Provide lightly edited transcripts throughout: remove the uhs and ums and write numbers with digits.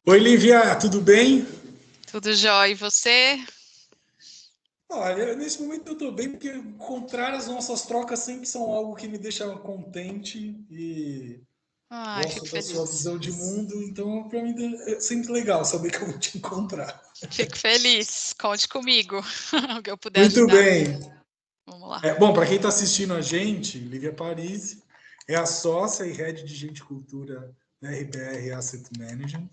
Oi, Lívia, tudo bem? Tudo jóia, e você? Olha, nesse momento eu estou bem, porque, ao contrário, as nossas trocas sempre são algo que me deixa contente e Ai, gosto fico da sua feliz. visão de mundo, então para mim é sempre legal saber que eu vou te encontrar. Fico feliz. Conte comigo, o que eu puder Muito ajudar. bem. Vamos lá. Bom, para quem está assistindo a gente, Lívia Paris é a sócia e head de Gente e Cultura da RBR Asset Management.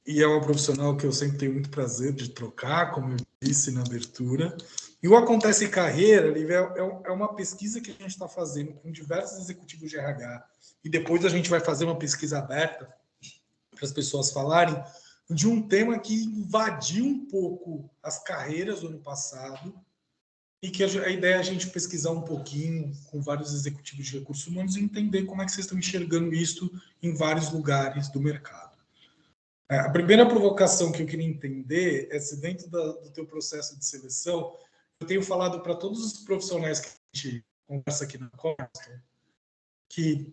E é uma profissional que eu sempre tenho muito prazer de trocar, como eu disse na abertura. E o Acontece Carreira, Lívia, é uma pesquisa que a gente está fazendo com diversos executivos de RH. E depois a gente vai fazer uma pesquisa aberta para as pessoas falarem de um tema que invadiu um pouco as carreiras do ano passado e que a ideia é a gente pesquisar um pouquinho com vários executivos de recursos humanos e entender como é que vocês estão enxergando isso em vários lugares do mercado. A primeira provocação que eu queria entender é se dentro do teu processo de seleção, eu tenho falado para todos os profissionais que a gente conversa aqui na Costa, que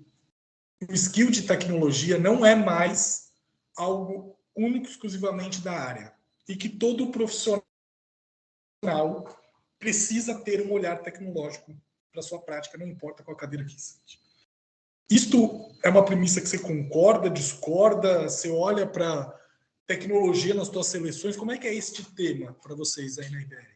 o skill de tecnologia não é mais algo único exclusivamente da área e que todo profissional precisa ter um olhar tecnológico para sua prática, não importa qual cadeira que seja. Isto é uma premissa que você concorda, discorda? Você olha para tecnologia nas suas seleções? Como é que é este tema para vocês aí na IBR?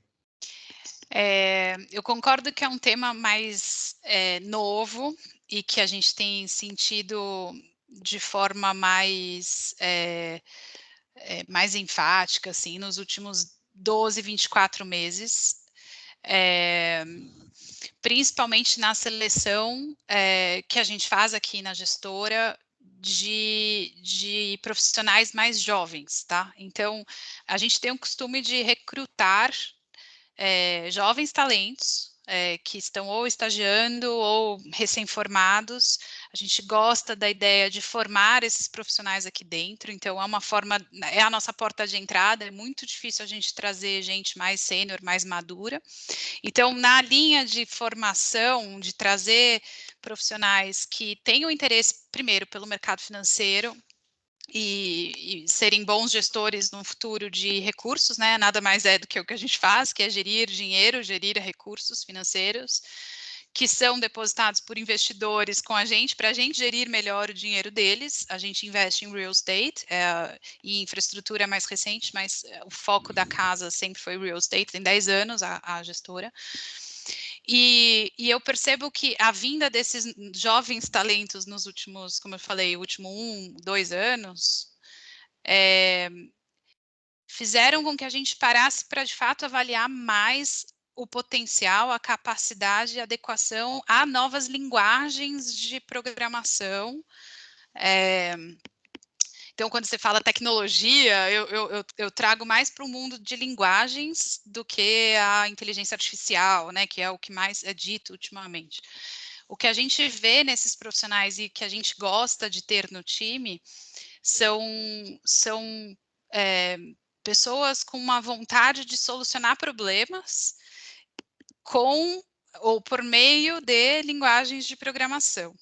Eu concordo que é um tema mais novo e que a gente tem sentido de forma mais enfática, assim, nos últimos 12, 24 meses. Principalmente na seleção que a gente faz aqui na gestora de profissionais mais jovens, tá? Então, a gente tem o costume de recrutar jovens talentos que estão ou estagiando ou recém-formados. A gente gosta da ideia de formar esses profissionais aqui dentro, então é uma forma, é a nossa porta de entrada, é muito difícil a gente trazer gente mais sênior, mais madura. Então, na linha de formação, de trazer profissionais que tenham interesse, primeiro, pelo mercado financeiro, e serem bons gestores no futuro de recursos, né? Nada mais é do que o que a gente faz, que é gerir dinheiro, gerir recursos financeiros, que são depositados por investidores com a gente, para a gente gerir melhor o dinheiro deles. A gente investe em real estate e infraestrutura mais recente, mas o foco da casa sempre foi real estate, tem 10 anos a gestora. E eu percebo que a vinda desses jovens talentos nos últimos, como eu falei, o último 2 anos, fizeram com que a gente parasse para, de fato, avaliar mais o potencial, a capacidade e adequação a novas linguagens de programação. Então, quando você fala tecnologia, eu trago mais para o mundo de linguagens do que a inteligência artificial, né, que é o que mais é dito ultimamente. O que a gente vê nesses profissionais e que a gente gosta de ter no time são pessoas com uma vontade de solucionar problemas com ou por meio de linguagens de programação.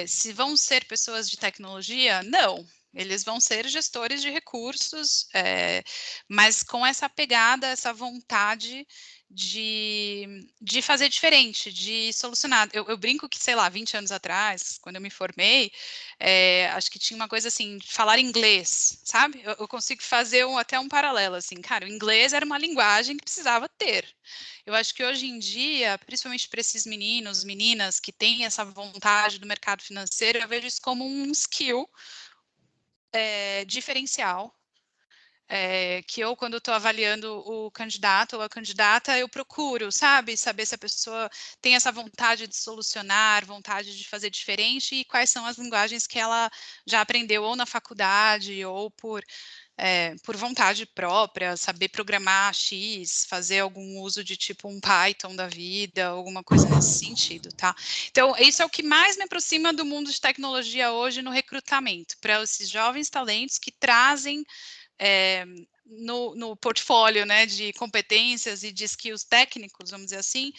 Se vão ser pessoas de tecnologia? Não. Eles vão ser gestores de recursos, mas com essa pegada, essa vontade de fazer diferente, de solucionar. Eu brinco que, sei lá, 20 anos atrás, quando eu me formei, acho que tinha uma coisa assim, de falar inglês, sabe? Eu consigo fazer até um paralelo, assim, cara, o inglês era uma linguagem que precisava ter. Eu acho que hoje em dia, principalmente para esses meninos, meninas que têm essa vontade do mercado financeiro, eu vejo isso como um skill diferencial, que eu, quando estou avaliando o candidato ou a candidata, eu procuro, sabe, saber se a pessoa tem essa vontade de solucionar, vontade de fazer diferente e quais são as linguagens que ela já aprendeu ou na faculdade ou por vontade própria, saber programar X, fazer algum uso de tipo um Python da vida, alguma coisa nesse sentido, tá? Então, isso é o que mais me aproxima do mundo de tecnologia hoje no recrutamento, para esses jovens talentos que trazem no portfólio, né, de competências e de skills técnicos, vamos dizer assim,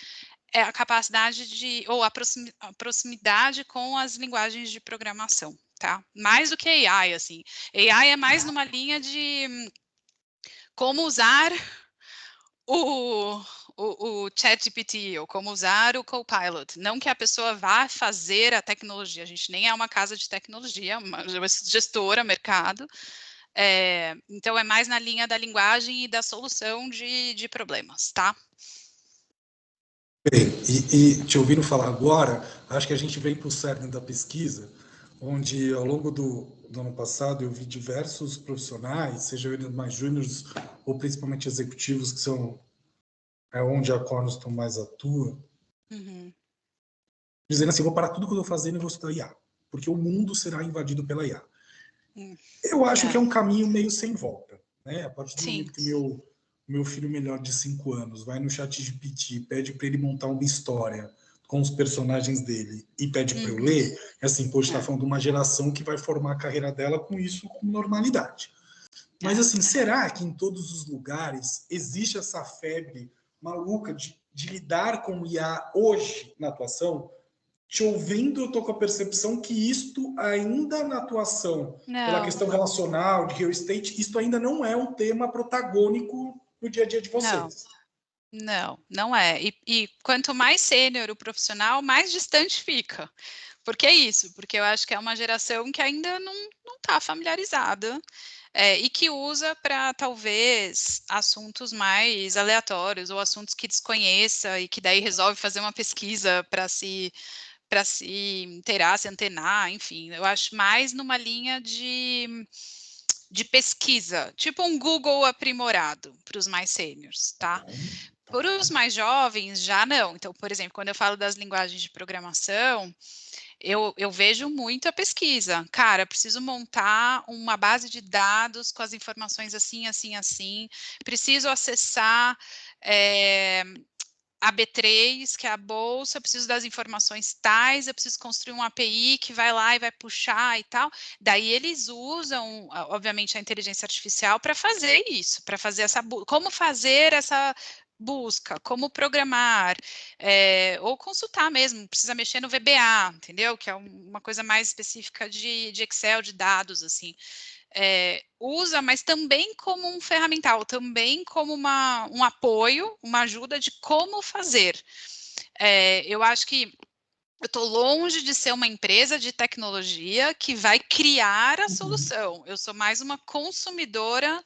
a capacidade ou a proximidade com as linguagens de programação, tá? Mais do que AI, assim. AI é mais numa linha de como usar o ChatGPT, ou como usar o Copilot. Não que a pessoa vá fazer a tecnologia, a gente nem é uma casa de tecnologia, uma gestora, mercado. Então, é mais na linha da linguagem e da solução de problemas, tá? Bem, e te ouvindo falar agora, acho que a gente vem para o cerne da pesquisa, onde ao longo do ano passado eu vi diversos profissionais, sejam eles mais júniores ou principalmente executivos, que são onde a Cornerstone mais atua, dizendo assim, vou parar tudo que eu estou fazendo e vou estudar IA, porque o mundo será invadido pela IA. Eu acho que é um caminho meio sem volta, né? A partir do Sim. momento que meu filho menor de 5 anos vai no ChatGPT, pede para ele montar uma história com os personagens dele e pede para eu ler, é assim, pô, está falando de uma geração que vai formar a carreira dela com isso com normalidade. Mas assim, será que em todos os lugares existe essa febre maluca de lidar com o IA hoje na atuação? Te ouvindo, eu estou com a percepção que isto ainda na atuação, pela questão relacional, de real estate, isto ainda não é um tema protagônico no dia a dia de vocês. Não é. E quanto mais sênior o profissional, mais distante fica. Por que isso? Porque eu acho que é uma geração que ainda não está familiarizada e que usa para, talvez, assuntos mais aleatórios ou assuntos que desconheça e que daí resolve fazer uma pesquisa para se inteirar, se antenar, enfim. Eu acho mais numa linha de pesquisa, tipo um Google aprimorado para os mais sêniores, tá? Para os mais jovens, já não. Então, por exemplo, quando eu falo das linguagens de programação, eu vejo muito a pesquisa. Cara, preciso montar uma base de dados com as informações assim, assim, assim. Preciso acessar a B3, que é a bolsa, eu preciso das informações tais, eu preciso construir um API que vai lá e vai puxar e tal. Daí eles usam, obviamente, a inteligência artificial para fazer isso, para fazer como fazer essa busca, como programar, ou consultar mesmo, precisa mexer no VBA, entendeu? Que é uma coisa mais específica de Excel, de dados, assim. Usa, mas também como um ferramental, também como um apoio, uma ajuda de como fazer. Eu acho que eu estou longe de ser uma empresa de tecnologia que vai criar a solução. Eu sou mais uma consumidora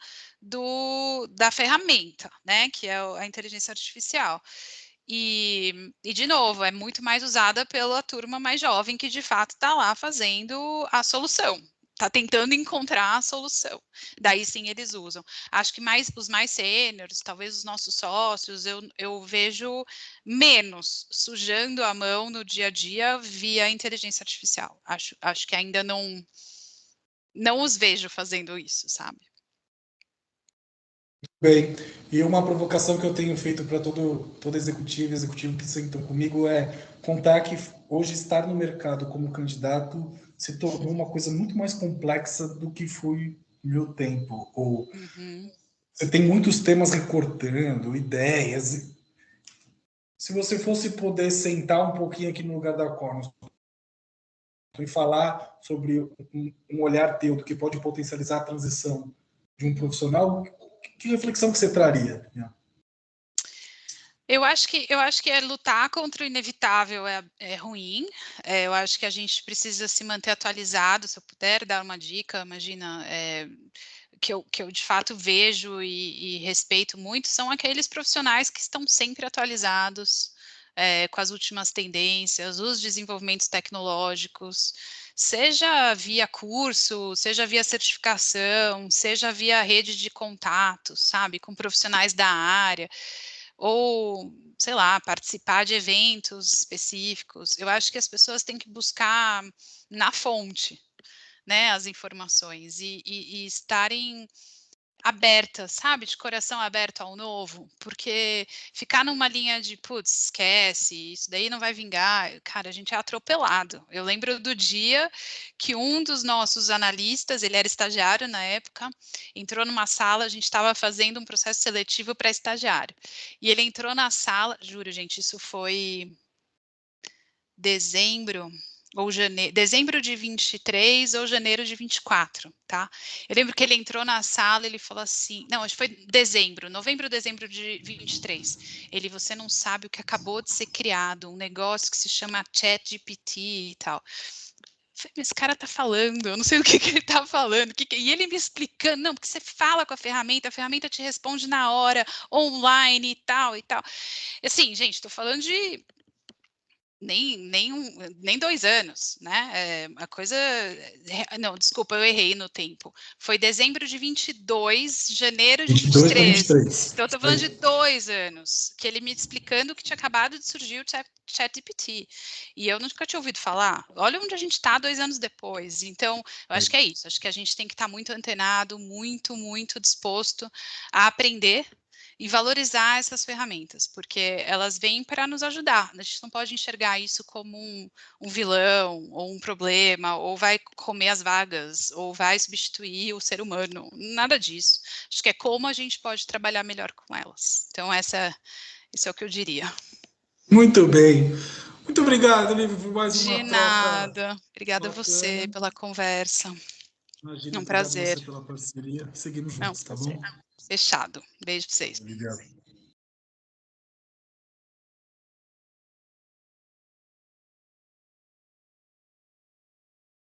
da ferramenta, né? Que é a inteligência artificial. E, de novo, é muito mais usada pela turma mais jovem que, de fato, está lá fazendo a solução. Está tentando encontrar a solução. Daí sim eles usam. Acho que os mais sêniores, talvez os nossos sócios, eu vejo menos sujando a mão no dia a dia via inteligência artificial. Acho que ainda não os vejo fazendo isso, sabe? Bem, e uma provocação que eu tenho feito para todo executivo e executivo que sentam comigo é contar que hoje estar no mercado como candidato se tornou uma coisa muito mais complexa do que foi no meu tempo. Ou você tem muitos temas recortando, ideias. Se você fosse poder sentar um pouquinho aqui no lugar da Cornerstone e falar sobre um olhar teu do que pode potencializar a transição de um profissional, que reflexão que você traria? Eu acho que lutar contra o inevitável é ruim. Eu acho que a gente precisa se manter atualizado. Se eu puder dar uma dica, imagina, que eu de fato vejo e respeito muito, são aqueles profissionais que estão sempre atualizados com as últimas tendências, os desenvolvimentos tecnológicos, seja via curso, seja via certificação, seja via rede de contatos, sabe, com profissionais da área, ou, sei lá, participar de eventos específicos. Eu acho que as pessoas têm que buscar na fonte, né, as informações e estarem abertas, sabe, de coração aberto ao novo, porque ficar numa linha de, putz, esquece, isso daí não vai vingar, cara, a gente é atropelado. Eu lembro do dia que um dos nossos analistas, ele era estagiário na época, entrou numa sala, a gente estava fazendo um processo seletivo para estagiário, e ele entrou na sala, juro, gente, isso foi dezembro, ou dezembro de 23 ou janeiro de 24, tá? Eu lembro que ele entrou na sala, ele falou assim, não, acho que foi novembro, dezembro de 23. Você não sabe o que acabou de ser criado, um negócio que se chama ChatGPT e tal. Esse cara tá falando, eu não sei o que ele tá falando, e ele me explicando, não, porque você fala com a ferramenta te responde na hora, online e tal, e tal. Assim, gente, tô falando de nem 2 anos, né, a coisa, não, desculpa, eu errei no tempo, foi dezembro de 22, janeiro de 22 para 23, 23. então eu tô falando de 2 anos, que ele me explicando que tinha acabado de surgir o ChatGPT, e eu nunca tinha ouvido falar, olha onde a gente está 2 anos depois, então, eu acho que é isso, acho que a gente tem que estar muito antenado, muito disposto a aprender, e valorizar essas ferramentas, porque elas vêm para nos ajudar. A gente não pode enxergar isso como um vilão, ou um problema, ou vai comer as vagas, ou vai substituir o ser humano. Nada disso. Acho que é como a gente pode trabalhar melhor com elas. Então, isso é o que eu diria. Muito bem. Muito obrigado, Lívia, por mais De uma troca nada. Obrigada a você bacana. pela conversa. É Imagina, um obrigado a prazer. você pela parceria. Seguimos É um juntos, tá bom? prazer. Fechado. Beijo para vocês. Obrigado.